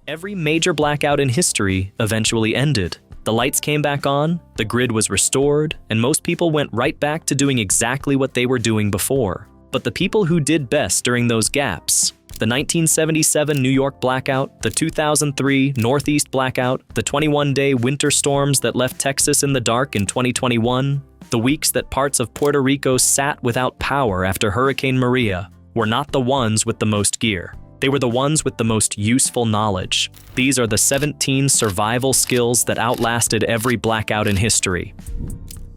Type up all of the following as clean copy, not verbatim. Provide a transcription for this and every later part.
Every major blackout in history eventually ended. The lights came back on, the grid was restored, and most people went right back to doing exactly what they were doing before. But the people who did best during those gaps, the 1977 New York blackout, the 2003 Northeast blackout, the 21-day winter storms that left Texas in the dark in 2021, the weeks that parts of Puerto Rico sat without power after Hurricane Maria, were not the ones with the most gear. They were the ones with the most useful knowledge. These are the 17 survival skills that outlasted every blackout in history.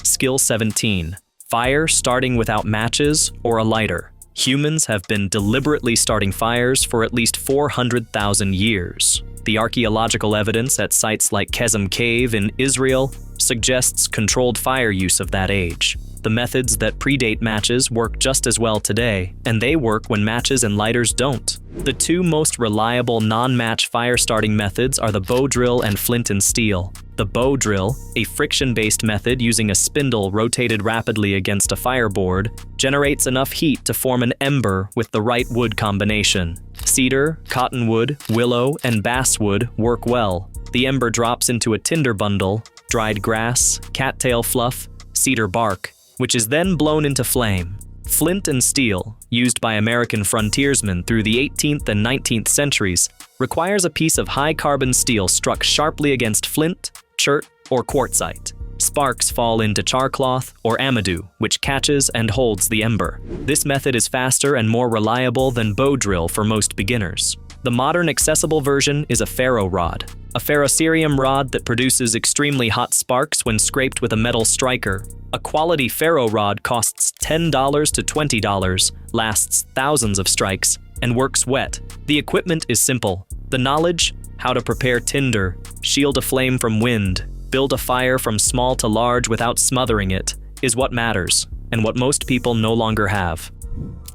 Skill 17. Fire starting without matches or a lighter. Humans have been deliberately starting fires for at least 400,000 years. The archaeological evidence at sites like Kesem Cave in Israel suggests controlled fire use of that age. The methods that predate matches work just as well today, and they work when matches and lighters don't. The two most reliable non-match fire-starting methods are the bow drill and flint and steel. The bow drill, a friction-based method using a spindle rotated rapidly against a fireboard, generates enough heat to form an ember with the right wood combination. Cedar, cottonwood, willow, and basswood work well. The ember drops into a tinder bundle, dried grass, cattail fluff, cedar bark, which is then blown into flame. Flint and steel, used by American frontiersmen through the 18th and 19th centuries, requires a piece of high-carbon steel struck sharply against flint, chert, or quartzite. Sparks fall into charcloth or amadou, which catches and holds the ember. This method is faster and more reliable than bow drill for most beginners. The modern accessible version is a ferro rod, a ferrocerium rod that produces extremely hot sparks when scraped with a metal striker. A quality ferro rod costs $10 to $20, lasts thousands of strikes, and works wet. The equipment is simple. The knowledge, how to prepare tinder, shield a flame from wind, build a fire from small to large without smothering it, is what matters, and what most people no longer have.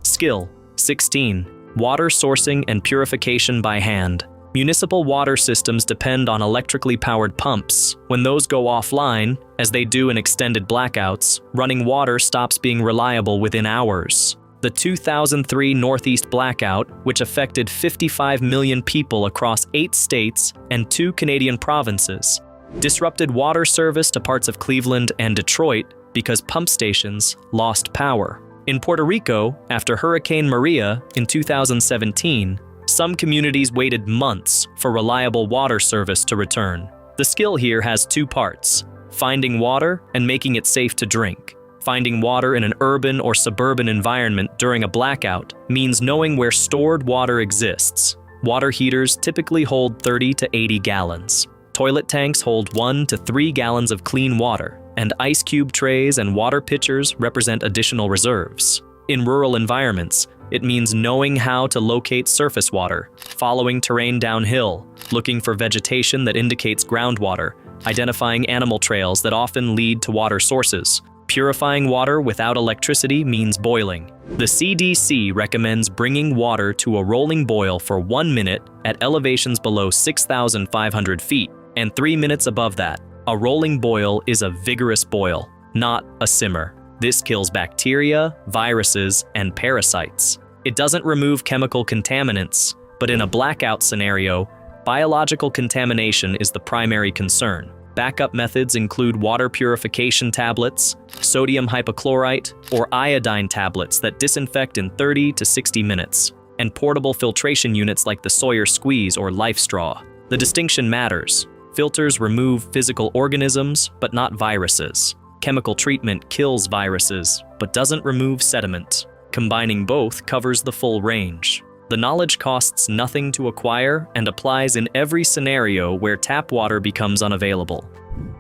Skill 16. Water sourcing and purification by hand. Municipal water systems depend on electrically powered pumps. When those go offline, as they do in extended blackouts, running water stops being reliable within hours. The 2003 Northeast blackout, which affected 55 million people across 8 states and 2 Canadian provinces, disrupted water service to parts of Cleveland and Detroit because pump stations lost power. In Puerto Rico, after Hurricane Maria in 2017, some communities waited months for reliable water service to return. The skill here has 2 parts: finding water and making it safe to drink. Finding water in an urban or suburban environment during a blackout means knowing where stored water exists. Water heaters typically hold 30 to 80 gallons. Toilet tanks hold 1 to 3 gallons of clean water, and ice cube trays and water pitchers represent additional reserves. In rural environments, it means knowing how to locate surface water, following terrain downhill, looking for vegetation that indicates groundwater, identifying animal trails that often lead to water sources. Purifying water without electricity means boiling. The CDC recommends bringing water to a rolling boil for 1 minute at elevations below 6,500 feet and 3 minutes above that. A rolling boil is a vigorous boil, not a simmer. This kills bacteria, viruses, and parasites. It doesn't remove chemical contaminants, but in a blackout scenario, biological contamination is the primary concern. Backup methods include water purification tablets, sodium hypochlorite, or iodine tablets that disinfect in 30 to 60 minutes, and portable filtration units like the Sawyer Squeeze or Life Straw. The distinction matters. Filters remove physical organisms, but not viruses. Chemical treatment kills viruses, but doesn't remove sediment. Combining both covers the full range. The knowledge costs nothing to acquire and applies in every scenario where tap water becomes unavailable.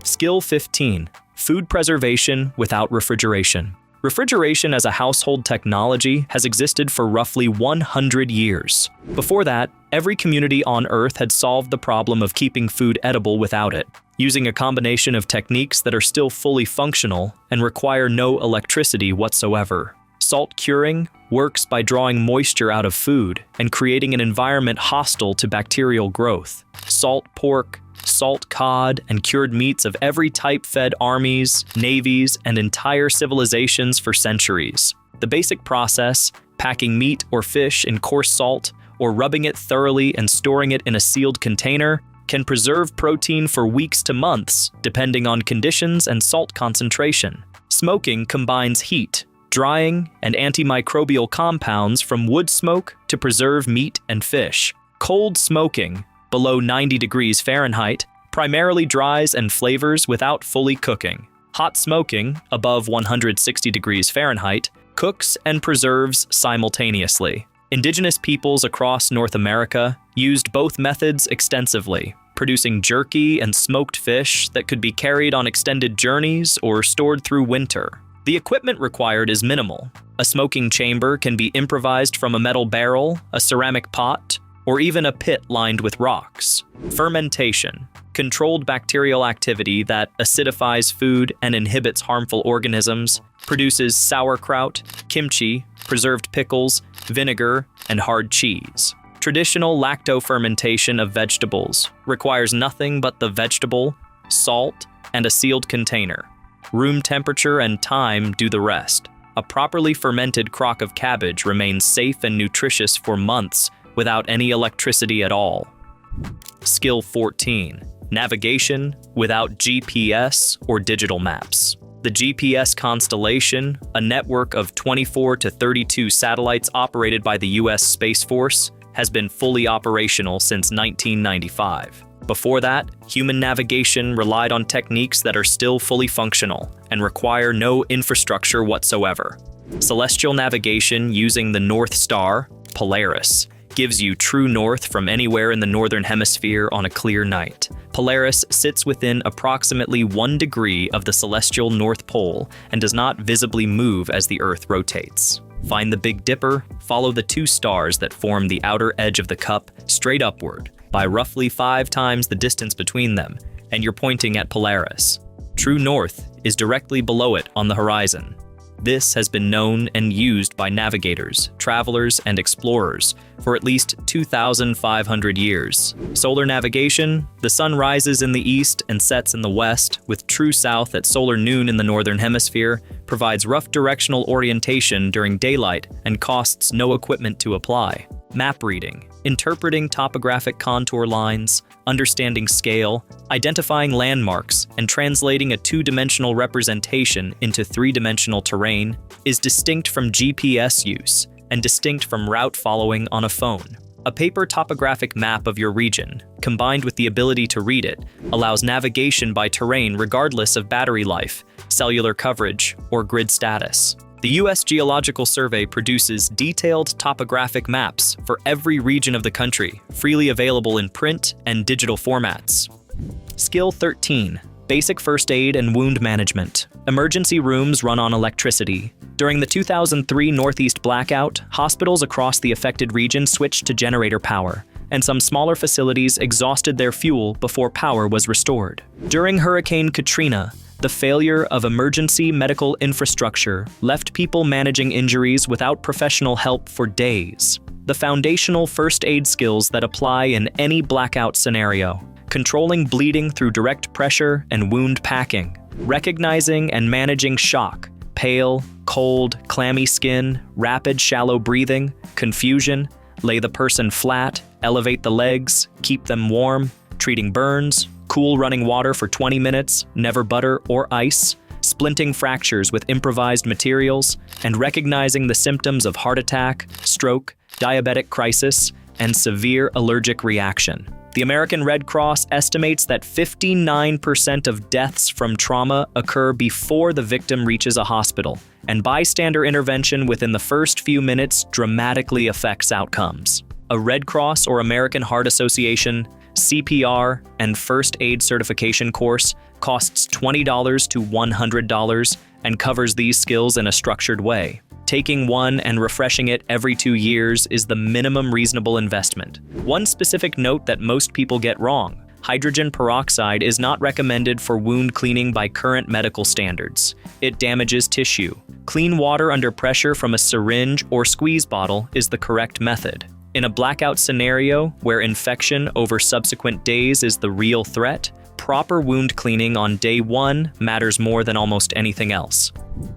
Skill 15. Food preservation without refrigeration. Refrigeration as a household technology has existed for roughly 100 years. Before that, every community on Earth had solved the problem of keeping food edible without it, using a combination of techniques that are still fully functional and require no electricity whatsoever. Salt curing works by drawing moisture out of food and creating an environment hostile to bacterial growth. Salt pork, salt cod, and cured meats of every type fed armies, navies, and entire civilizations for centuries. The basic process, packing meat or fish in coarse salt or rubbing it thoroughly and storing it in a sealed container can preserve protein for weeks to months, depending on conditions and salt concentration. Smoking combines heat, drying, and antimicrobial compounds from wood smoke to preserve meat and fish. Cold smoking, below 90 degrees Fahrenheit, primarily dries and flavors without fully cooking. Hot smoking, above 160 degrees Fahrenheit, cooks and preserves simultaneously. Indigenous peoples across North America used both methods extensively, producing jerky and smoked fish that could be carried on extended journeys or stored through winter. The equipment required is minimal. A smoking chamber can be improvised from a metal barrel, a ceramic pot, or even a pit lined with rocks. Fermentation, controlled bacterial activity that acidifies food and inhibits harmful organisms, produces sauerkraut, kimchi, preserved pickles, vinegar, and hard cheese. Traditional lacto-fermentation of vegetables requires nothing but the vegetable, salt, and a sealed container. Room temperature and time do the rest. A properly fermented crock of cabbage remains safe and nutritious for months without any electricity at all. Skill 14. Navigation without GPS or digital maps. The GPS constellation, a network of 24 to 32 satellites operated by the U.S. Space Force, has been fully operational since 1995. Before that, human navigation relied on techniques that are still fully functional and require no infrastructure whatsoever. Celestial navigation using the North Star, Polaris, gives you true north from anywhere in the northern hemisphere on a clear night. Polaris sits within approximately 1 degree of the celestial North Pole and does not visibly move as the Earth rotates. Find the Big Dipper, follow the 2 stars that form the outer edge of the cup straight upward by roughly 5 times the distance between them, and you're pointing at Polaris. True north is directly below it on the horizon. This has been known and used by navigators, travelers, and explorers for at least 2,500 years. Solar navigation: the sun rises in the east and sets in the west, with true south at solar noon in the northern hemisphere, provides rough directional orientation during daylight and costs no equipment to apply. Map reading: interpreting topographic contour lines, understanding scale, identifying landmarks, and translating a 2-dimensional representation into 3-dimensional terrain, is distinct from GPS use and distinct from route following on a phone. A paper topographic map of your region, combined with the ability to read it, allows navigation by terrain regardless of battery life, cellular coverage, or grid status. The U.S. Geological Survey produces detailed topographic maps for every region of the country, freely available in print and digital formats. Skill 13. Basic first aid and wound management. Emergency rooms run on electricity. During the 2003 Northeast blackout, hospitals across the affected region switched to generator power, and some smaller facilities exhausted their fuel before power was restored. During Hurricane Katrina, the failure of emergency medical infrastructure left people managing injuries without professional help for days. The foundational first aid skills that apply in any blackout scenario: controlling bleeding through direct pressure and wound packing, recognizing and managing shock, pale, cold, clammy skin, rapid shallow breathing, confusion, lay the person flat, elevate the legs, keep them warm, treating burns, cool running water for 20 minutes, never butter or ice, splinting fractures with improvised materials, and recognizing the symptoms of heart attack, stroke, diabetic crisis, and severe allergic reaction. The American Red Cross estimates that 59% of deaths from trauma occur before the victim reaches a hospital, and bystander intervention within the first few minutes dramatically affects outcomes. A Red Cross or American Heart Association CPR and first aid certification course costs $20 to $100 and covers these skills in a structured way. Taking one and refreshing it every 2 years is the minimum reasonable investment. One specific note that most people get wrong: hydrogen peroxide is not recommended for wound cleaning by current medical standards. It damages tissue. Clean water under pressure from a syringe or squeeze bottle is the correct method. In a blackout scenario where infection over subsequent days is the real threat, proper wound cleaning on day 1 matters more than almost anything else.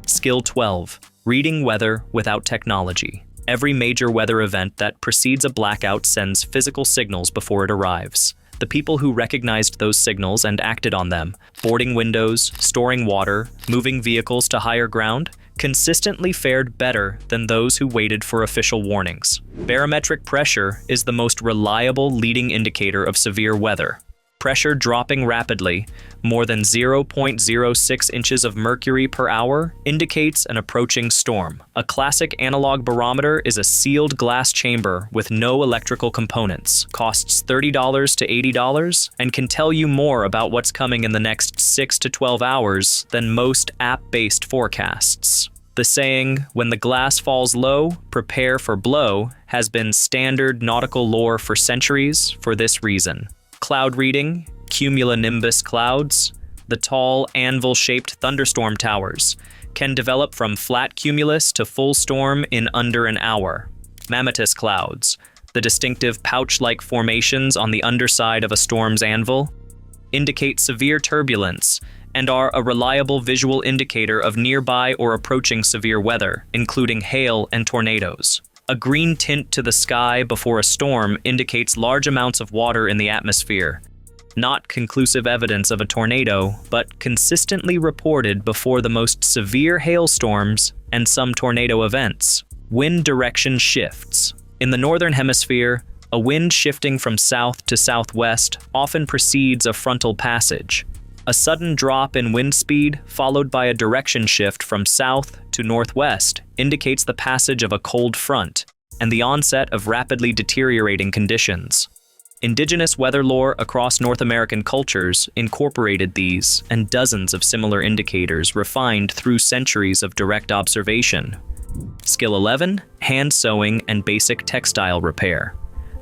Skill 12. Reading weather without technology. Every major weather event that precedes a blackout sends physical signals before it arrives. The people who recognized those signals and acted on them, boarding windows, storing water, moving vehicles to higher ground, consistently fared better than those who waited for official warnings. Barometric pressure is the most reliable leading indicator of severe weather. Pressure dropping rapidly, more than 0.06 inches of mercury per hour, indicates an approaching storm. A classic analog barometer is a sealed glass chamber with no electrical components, costs $30 to $80, and can tell you more about what's coming in the next 6 to 12 hours than most app-based forecasts. The saying, "when the glass falls low, prepare for blow," has been standard nautical lore for centuries for this reason. Cloud reading, cumulonimbus clouds, the tall anvil-shaped thunderstorm towers, can develop from flat cumulus to full storm in under an hour. Mammatus clouds, the distinctive pouch-like formations on the underside of a storm's anvil, indicate severe turbulence and are a reliable visual indicator of nearby or approaching severe weather, including hail and tornadoes. A green tint to the sky before a storm indicates large amounts of water in the atmosphere. Not conclusive evidence of a tornado, but consistently reported before the most severe hailstorms and some tornado events. Wind direction shifts. In the northern hemisphere, a wind shifting from south to southwest often precedes a frontal passage. A sudden drop in wind speed, followed by a direction shift from south to northwest, indicates the passage of a cold front and the onset of rapidly deteriorating conditions. Indigenous weather lore across North American cultures incorporated these and dozens of similar indicators refined through centuries of direct observation. Skill 11, hand sewing and basic textile repair.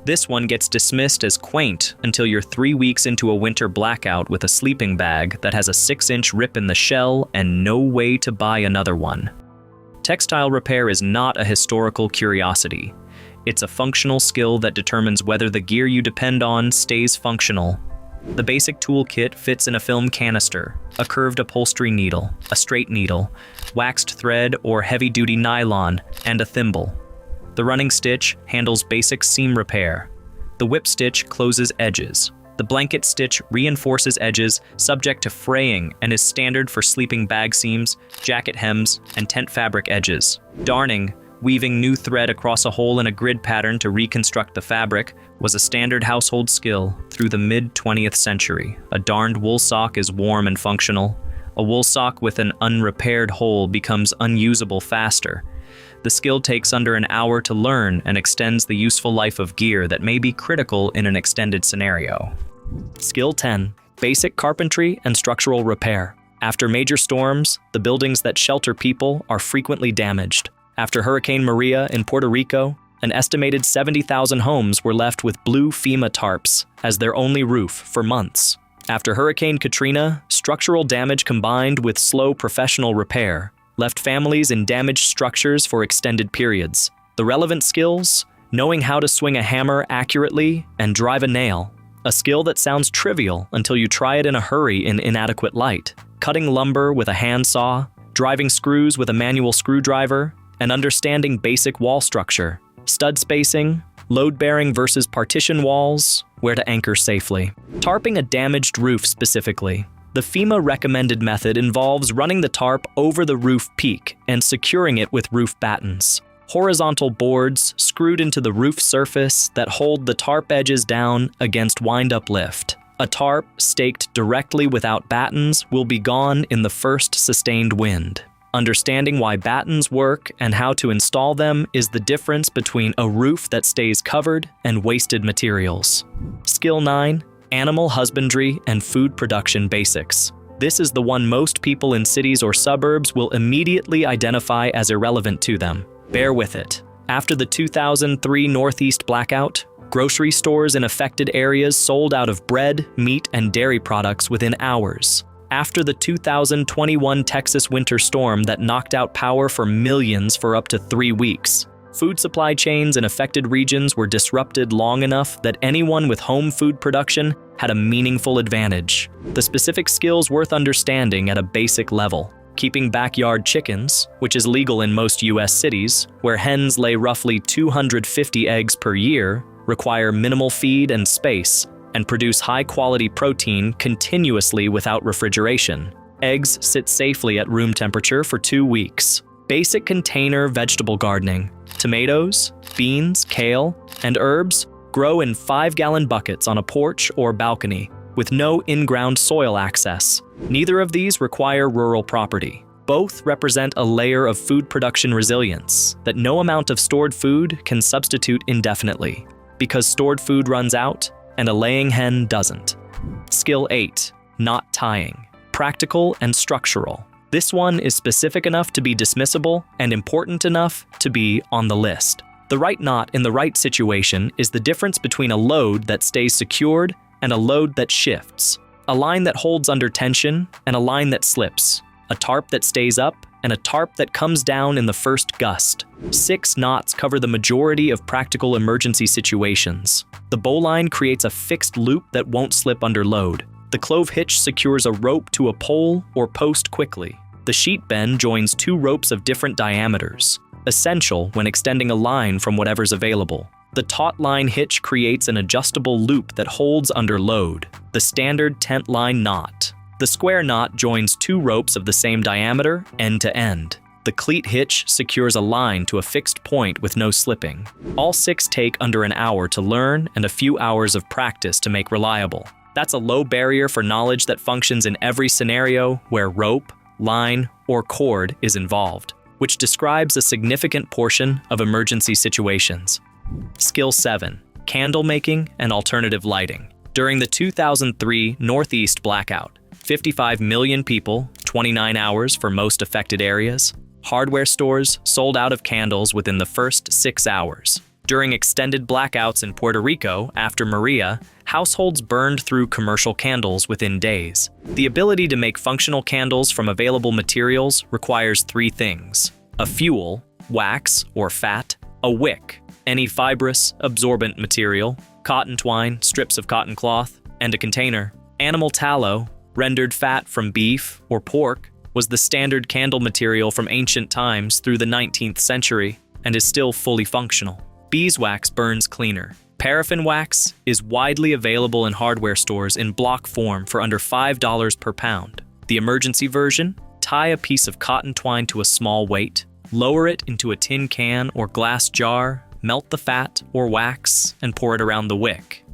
This one gets dismissed as quaint until you're 3 weeks into a winter blackout with a sleeping bag that has a 6-inch rip in the shell and no way to buy another one. Textile repair is not a historical curiosity. It's a functional skill that determines whether the gear you depend on stays functional. The basic toolkit fits in a film canister, a curved upholstery needle, a straight needle, waxed thread or heavy-duty nylon, and a thimble. The running stitch handles basic seam repair. The whip stitch closes edges. The blanket stitch reinforces edges subject to fraying and is standard for sleeping bag seams, jacket hems, and tent fabric edges. Darning, weaving new thread across a hole in a grid pattern to reconstruct the fabric, was a standard household skill through the mid-20th century. A darned wool sock is warm and functional. A wool sock with an unrepaired hole becomes unusable faster. The skill takes under an hour to learn and extends the useful life of gear that may be critical in an extended scenario. Skill 10, basic carpentry and structural repair. After major storms, the buildings that shelter people are frequently damaged. After Hurricane Maria in Puerto Rico, an estimated 70,000 homes were left with blue FEMA tarps as their only roof for months. After Hurricane Katrina, structural damage combined with slow professional repair left families in damaged structures for extended periods. The relevant skills? Knowing how to swing a hammer accurately and drive a nail. A skill that sounds trivial until you try it in a hurry in inadequate light. Cutting lumber with a handsaw, driving screws with a manual screwdriver, and understanding basic wall structure. Stud spacing, load-bearing versus partition walls, where to anchor safely. Tarping a damaged roof specifically. The FEMA recommended method involves running the tarp over the roof peak and securing it with roof battens. Horizontal boards screwed into the roof surface that hold the tarp edges down against wind-up lift. A tarp staked directly without battens will be gone in the first sustained wind. Understanding why battens work and how to install them is the difference between a roof that stays covered and wasted materials. Skill 9, animal husbandry and food production basics. This is the one most people in cities or suburbs will immediately identify as irrelevant to them. Bear with it. After the 2003 Northeast blackout, grocery stores in affected areas sold out of bread, meat, and dairy products within hours. After the 2021 Texas winter storm that knocked out power for millions for up to 3 weeks, food supply chains in affected regions were disrupted long enough that anyone with home food production had a meaningful advantage. The specific skills worth understanding at a basic level. Keeping backyard chickens, which is legal in most US cities, where hens lay roughly 250 eggs per year, require minimal feed and space, and produce high-quality protein continuously without refrigeration. Eggs sit safely at room temperature for 2 weeks. Basic container vegetable gardening. Tomatoes, beans, kale, and herbs grow in 5-gallon buckets on a porch or balcony, with no in-ground soil access. Neither of these require rural property. Both represent a layer of food production resilience that no amount of stored food can substitute indefinitely, because stored food runs out and a laying hen doesn't. Skill 8, knot tying. Practical and structural. This one is specific enough to be dismissible and important enough to be on the list. The right knot in the right situation is the difference between a load that stays secured and a load that shifts, a line that holds under tension and a line that slips, a tarp that stays up and a tarp that comes down in the first gust. 6 knots cover the majority of practical emergency situations. The bowline creates a fixed loop that won't slip under load. The clove hitch secures a rope to a pole or post quickly. The sheet bend joins 2 ropes of different diameters, essential when extending a line from whatever's available. The taut line hitch creates an adjustable loop that holds under load, the standard tent line knot. The square knot joins 2 ropes of the same diameter, end to end. The cleat hitch secures a line to a fixed point with no slipping. All 6 take under an hour to learn and a few hours of practice to make reliable. That's a low barrier for knowledge that functions in every scenario where rope, line, or cord is involved, which describes a significant portion of emergency situations. Skill 7, candle making and alternative lighting. During the 2003 Northeast blackout, 55 million people, 29 hours for most affected areas, hardware stores sold out of candles within the first 6 hours. During extended blackouts in Puerto Rico after Maria, households burned through commercial candles within days. The ability to make functional candles from available materials requires 3 things: a fuel, wax or fat, a wick, any fibrous, absorbent material, cotton twine, strips of cotton cloth, and a container. Animal tallow, rendered fat from beef or pork, was the standard candle material from ancient times through the 19th century and is still fully functional. Beeswax burns cleaner. Paraffin wax is widely available in hardware stores in block form for under $5 per pound. The emergency version: tie a piece of cotton twine to a small weight, lower it into a tin can or glass jar, melt the fat or wax, and pour it around the wick.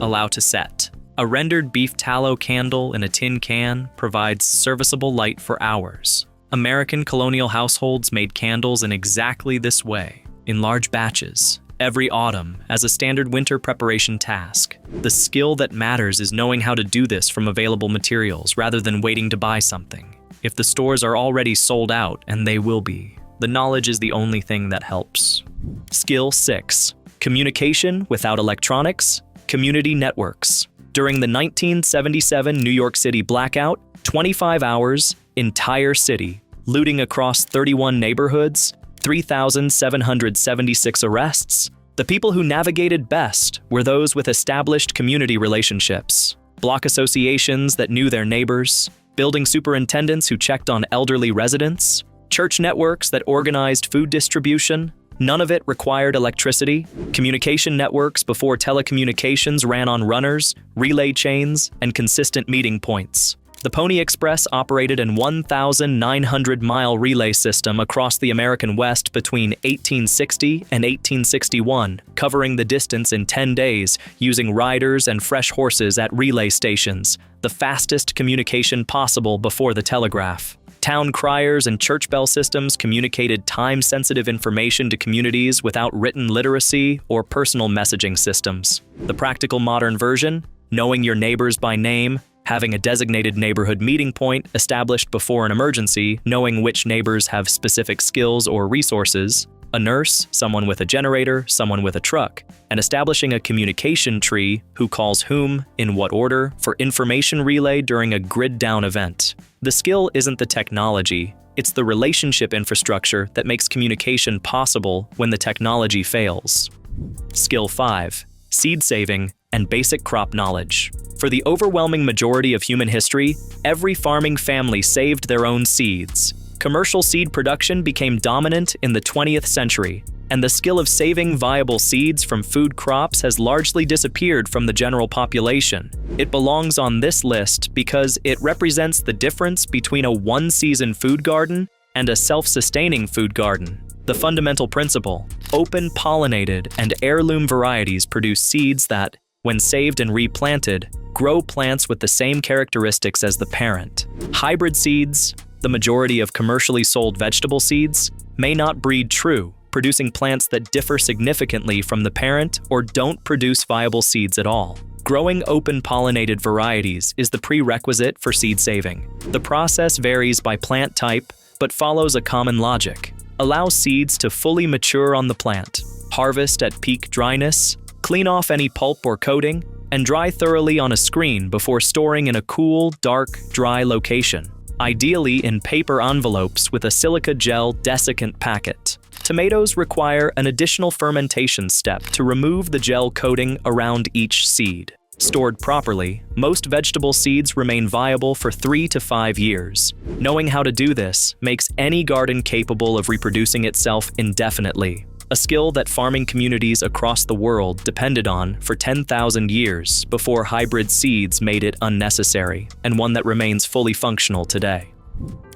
Allow to set. A rendered beef tallow candle in a tin can provides serviceable light for hours. American colonial households made candles in exactly this way, in large batches, every autumn as a standard winter preparation task. The skill that matters is knowing how to do this from available materials rather than waiting to buy something. If the stores are already sold out, and they will be, the knowledge is the only thing that helps. Skill 6, communication without electronics, community networks. During the 1977 New York City blackout, 25 hours, entire city, looting across 31 neighborhoods, 3,776 arrests. The people who navigated best were those with established community relationships, block associations that knew their neighbors, building superintendents who checked on elderly residents, church networks that organized food distribution. None of it required electricity. Communication networks before telecommunications ran on runners, relay chains, and consistent meeting points. The Pony Express operated an 1,900-mile relay system across the American West between 1860 and 1861, covering the distance in 10 days using riders and fresh horses at relay stations, the fastest communication possible before the telegraph. Town criers and church bell systems communicated time-sensitive information to communities without written literacy or personal messaging systems. The practical modern version: knowing your neighbors by name, having a designated neighborhood meeting point established before an emergency, knowing which neighbors have specific skills or resources, a nurse, someone with a generator, someone with a truck, and establishing a communication tree: who calls whom, in what order, for information relay during a grid-down event. The skill isn't the technology, it's the relationship infrastructure that makes communication possible when the technology fails. Skill 5, seed saving and basic crop knowledge. For the overwhelming majority of human history, every farming family saved their own seeds. Commercial seed production became dominant in the 20th century, and the skill of saving viable seeds from food crops has largely disappeared from the general population. It belongs on this list because it represents the difference between a one-season food garden and a self-sustaining food garden. The fundamental principle: open pollinated and heirloom varieties produce seeds that, when saved and replanted, grow plants with the same characteristics as the parent. Hybrid seeds, the majority of commercially sold vegetable seeds, may not breed true, producing plants that differ significantly from the parent or don't produce viable seeds at all. Growing open pollinated varieties is the prerequisite for seed saving. The process varies by plant type, but follows a common logic. Allow seeds to fully mature on the plant, harvest at peak dryness, clean off any pulp or coating, and dry thoroughly on a screen before storing in a cool, dark, dry location, ideally in paper envelopes with a silica gel desiccant packet. Tomatoes require an additional fermentation step to remove the gel coating around each seed. Stored properly, most vegetable seeds remain viable for 3 to 5 years. Knowing how to do this makes any garden capable of reproducing itself indefinitely, a skill that farming communities across the world depended on for 10,000 years before hybrid seeds made it unnecessary, and one that remains fully functional today.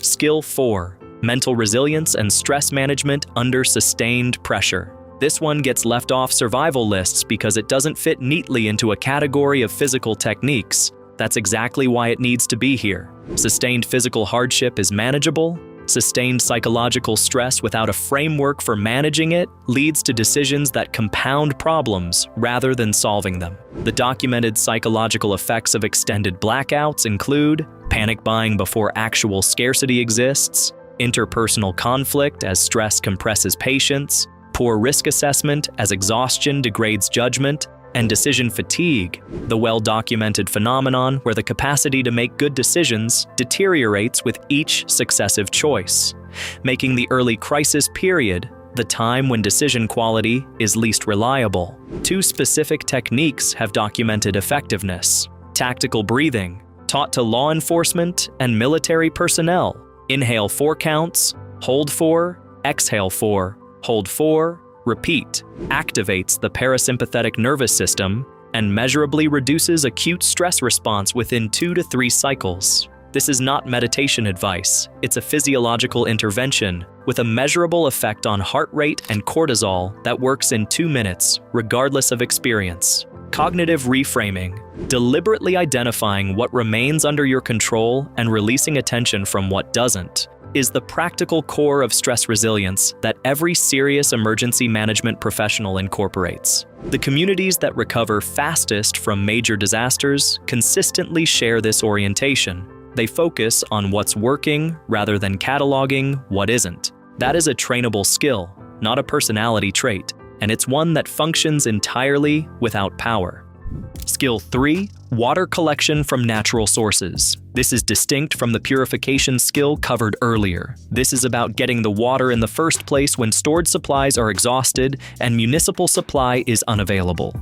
Skill 4. Mental resilience and stress management under sustained pressure. This one gets left off survival lists because it doesn't fit neatly into a category of physical techniques. That's exactly why it needs to be here. Sustained physical hardship is manageable. Sustained psychological stress without a framework for managing it leads to decisions that compound problems rather than solving them. The documented psychological effects of extended blackouts include panic buying before actual scarcity exists, interpersonal conflict as stress compresses patience, poor risk assessment as exhaustion degrades judgment, and decision fatigue, the well-documented phenomenon where the capacity to make good decisions deteriorates with each successive choice, making the early crisis period the time when decision quality is least reliable. 2 specific techniques have documented effectiveness: tactical breathing, taught to law enforcement and military personnel. Inhale 4 counts, hold 4, exhale 4, hold 4, repeat, activates the parasympathetic nervous system and measurably reduces acute stress response within 2 to 3 cycles. This is not meditation advice, it's a physiological intervention with a measurable effect on heart rate and cortisol that works in 2 minutes, regardless of experience. Cognitive reframing, deliberately identifying what remains under your control and releasing attention from what doesn't, is the practical core of stress resilience that every serious emergency management professional incorporates. The communities that recover fastest from major disasters consistently share this orientation. They focus on what's working rather than cataloging what isn't. That is a trainable skill, not a personality trait, and it's one that functions entirely without power. Skill 3. Water collection from natural sources. This is distinct from the purification skill covered earlier. This is about getting the water in the first place when stored supplies are exhausted and municipal supply is unavailable.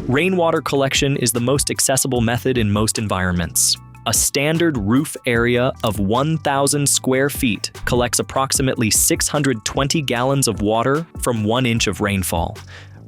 Rainwater collection is the most accessible method in most environments. A standard roof area of 1,000 square feet collects approximately 620 gallons of water from 1 inch of rainfall.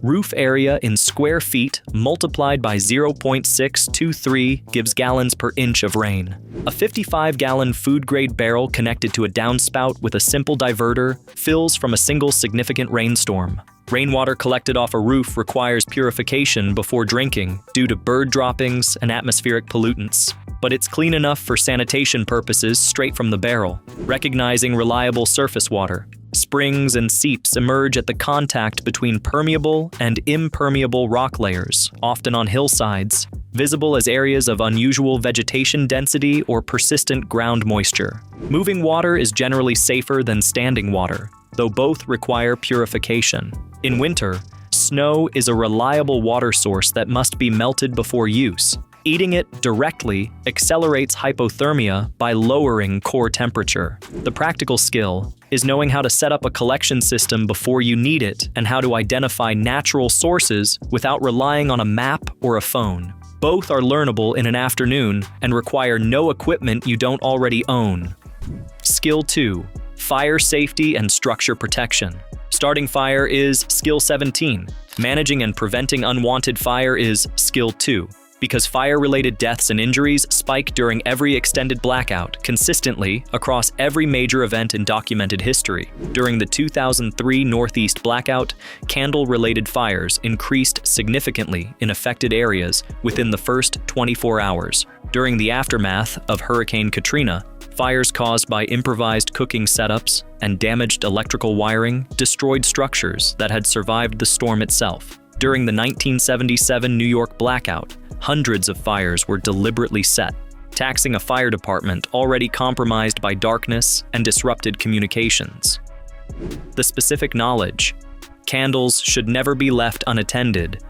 Roof area in square feet multiplied by 0.623 gives gallons per inch of rain. A 55-gallon food-grade barrel connected to a downspout with a simple diverter fills from a single significant rainstorm. Rainwater collected off a roof requires purification before drinking due to bird droppings and atmospheric pollutants, but it's clean enough for sanitation purposes straight from the barrel. Recognizing reliable surface water. Springs and seeps emerge at the contact between permeable and impermeable rock layers, often on hillsides, visible as areas of unusual vegetation density or persistent ground moisture. Moving water is generally safer than standing water, though both require purification. In winter, snow is a reliable water source that must be melted before use. Eating it directly accelerates hypothermia by lowering core temperature. The practical skill is knowing how to set up a collection system before you need it and how to identify natural sources without relying on a map or a phone. Both are learnable in an afternoon and require no equipment you don't already own. Skill 2. Fire safety and structure protection. Starting fire is Skill 17. Managing and preventing unwanted fire is Skill 2. Because fire-related deaths and injuries spike during every extended blackout, consistently across every major event in documented history. During the 2003 Northeast blackout, candle-related fires increased significantly in affected areas within the first 24 hours. During the aftermath of Hurricane Katrina, fires caused by improvised cooking setups and damaged electrical wiring destroyed structures that had survived the storm itself. During the 1977 New York blackout, hundreds of fires were deliberately set, taxing a fire department already compromised by darkness and disrupted communications. The specific knowledge: candles should never be left unattended,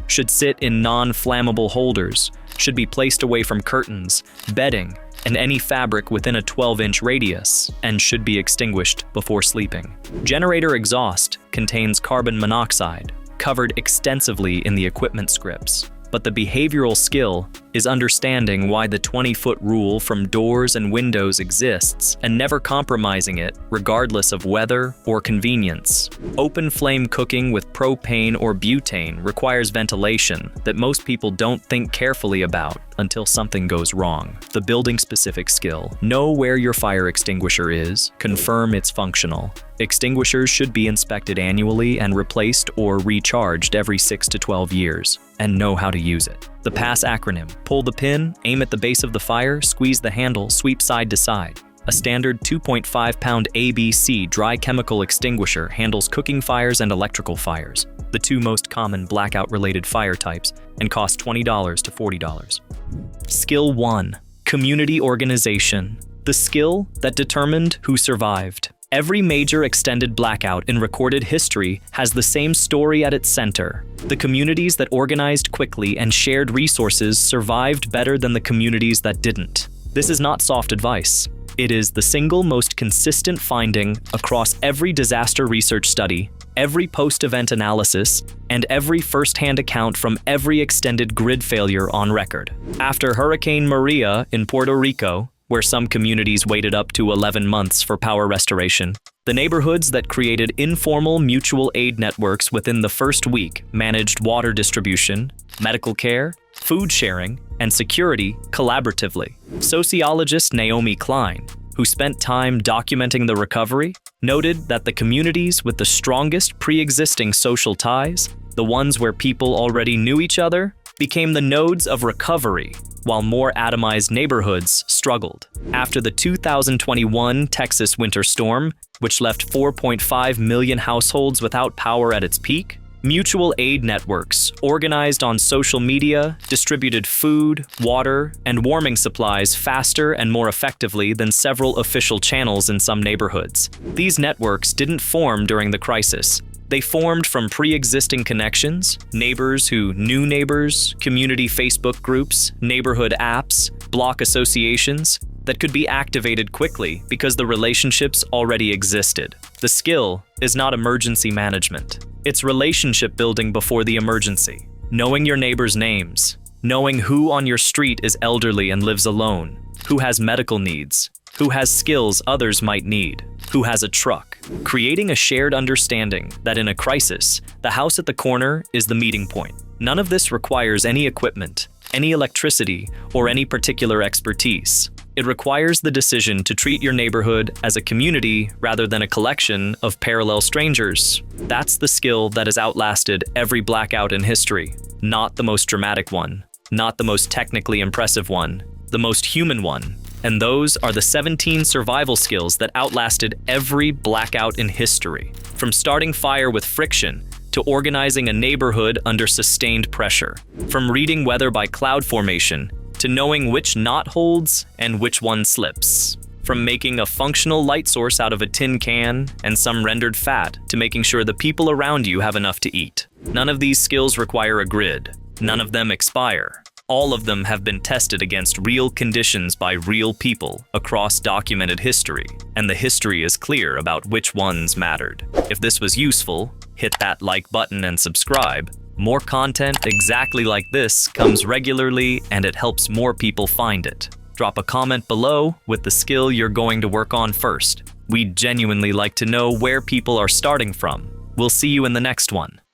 should sit in non-flammable holders, should be placed away from curtains, bedding, and any fabric within a 12-inch radius, and should be extinguished before sleeping. Generator exhaust contains carbon monoxide, covered extensively in the equipment scripts. But the behavioral skill is understanding why the 20-foot rule from doors and windows exists and never compromising it regardless of weather or convenience. Open flame cooking with propane or butane requires ventilation that most people don't think carefully about until something goes wrong. The building-specific skill: know where your fire extinguisher is, confirm it's functional. Extinguishers should be inspected annually and replaced or recharged every 6 to 12 years, and know how to use it. The PASS acronym: pull the pin, aim at the base of the fire, squeeze the handle, sweep side to side. A standard 2.5-pound ABC dry chemical extinguisher handles cooking fires and electrical fires, the two most common blackout-related fire types, and cost $20 to $40. Skill 1. Community organization. The skill that determined who survived. Every major extended blackout in recorded history has the same story at its center. The communities that organized quickly and shared resources survived better than the communities that didn't. This is not soft advice. It is the single most consistent finding across every disaster research study, every post-event analysis, and every first-hand account from every extended grid failure on record. After Hurricane Maria in Puerto Rico, where some communities waited up to 11 months for power restoration, the neighborhoods that created informal mutual aid networks within the first week managed water distribution, medical care, food sharing, and security collaboratively. Sociologist Naomi Klein, who spent time documenting the recovery, noted that the communities with the strongest pre-existing social ties, the ones where people already knew each other, became the nodes of recovery, while more atomized neighborhoods struggled. After the 2021 Texas winter storm, which left 4.5 million households without power at its peak, mutual aid networks, organized on social media, distributed food, water, and warming supplies faster and more effectively than several official channels in some neighborhoods. These networks didn't form during the crisis. They formed from pre-existing connections, neighbors who knew neighbors, community Facebook groups, neighborhood apps, block associations that could be activated quickly because the relationships already existed. The skill is not emergency management. It's relationship building before the emergency. Knowing your neighbors' names, knowing who on your street is elderly and lives alone, who has medical needs, who has skills others might need, who has a truck. Creating a shared understanding that in a crisis, the house at the corner is the meeting point. None of this requires any equipment, any electricity, or any particular expertise. It requires the decision to treat your neighborhood as a community rather than a collection of parallel strangers. That's the skill that has outlasted every blackout in history. Not the most dramatic one, not the most technically impressive one, the most human one. And those are the 17 survival skills that outlasted every blackout in history. From starting fire with friction to organizing a neighborhood under sustained pressure. From reading weather by cloud formation to knowing which knot holds and which one slips. From making a functional light source out of a tin can and some rendered fat to making sure the people around you have enough to eat. None of these skills require a grid. None of them expire. All of them have been tested against real conditions by real people across documented history, and the history is clear about which ones mattered. If this was useful, hit that like button and subscribe. More content exactly like this comes regularly, and it helps more people find it. Drop a comment below with the skill you're going to work on first. We'd genuinely like to know where people are starting from. We'll see you in the next one.